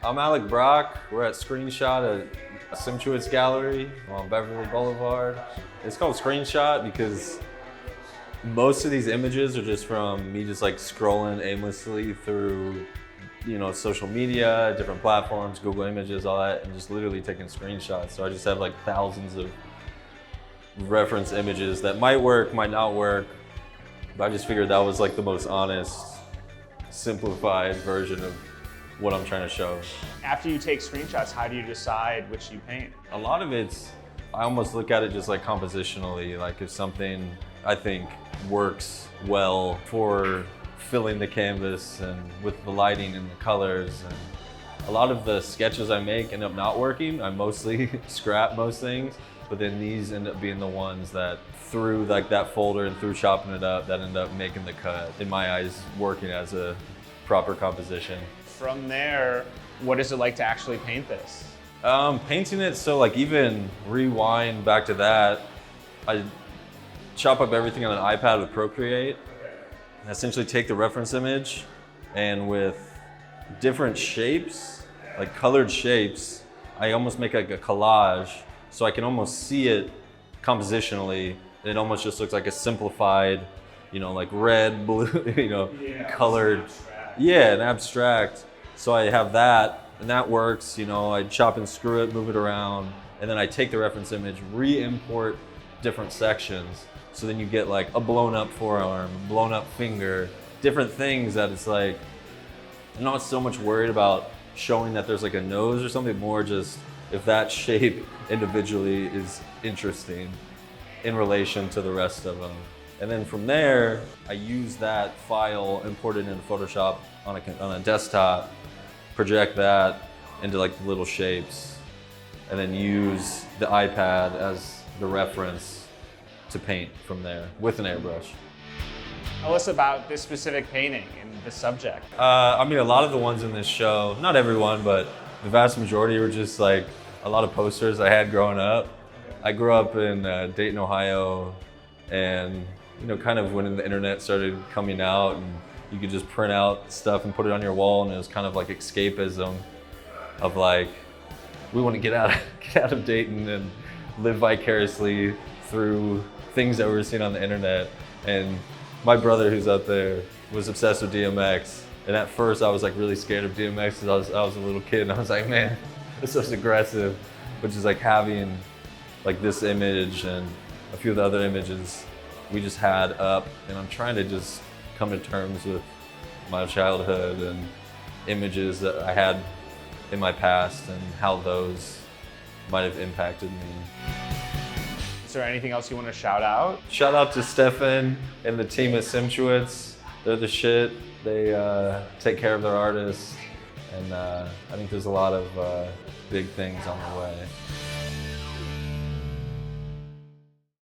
I'm Alic Brock. We're at Screenshot at Simchowitz Gallery on Beverly Boulevard. It's called Screenshot because most of these images are just from me just like scrolling aimlessly through, social media, different platforms, Google Images, all that, and just literally taking screenshots. So I just have like thousands of reference images that might work, might not work, but I just figured that was like the most honest, simplified version of what I'm trying to show. After you take screenshots, how do you decide which you paint? A lot of it's, I almost look at it just like compositionally, like if something I think works well for filling the canvas and with the lighting and the colors. And a lot of the sketches I make end up not working. I mostly scrap most things, but then these end up being the ones that through like that folder and through chopping it up that end up making the cut, in my eyes, working as a proper composition. From there, what is it like to actually paint this? Painting it, so like even rewind back to that, I chop up everything on an iPad with Procreate, and essentially take the reference image and with different shapes, like colored shapes, I almost make like a collage so I can almost see it compositionally. And it almost just looks like a simplified, like red, blue, colored. Yeah, an abstract. So I have that, and that works. I chop and screw it, move it around, and then I take the reference image, re-import different sections. So then you get like a blown up forearm, blown up finger, different things that it's like, I'm not so much worried about showing that there's like a nose or something, more just if that shape individually is interesting in relation to the rest of them. And then from there, I use that file, import it into Photoshop on a desktop, project that into like the little shapes, and then use the iPad as the reference to paint from there with an airbrush. Tell us about this specific painting and the subject. A lot of the ones in this show, not everyone, but the vast majority were just like a lot of posters I had growing up. I grew up in Dayton, Ohio, and kind of when the internet started coming out and you could just print out stuff and put it on your wall, and it was kind of like escapism of like, we want to get out of Dayton and live vicariously through things that we were seeing on the internet. And my brother, who's out there, was obsessed with DMX. And at first I was like really scared of DMX because I was a little kid, and I was like, man, this is aggressive. But just like having like this image and a few of the other images we just had up, and I'm trying to just come to terms with my childhood and images that I had in my past and how those might have impacted me. Is there anything else you want to shout out? Shout out to Stefan and the team at Simchowitz. They're the shit. They take care of their artists, and I think there's a lot of big things on the way.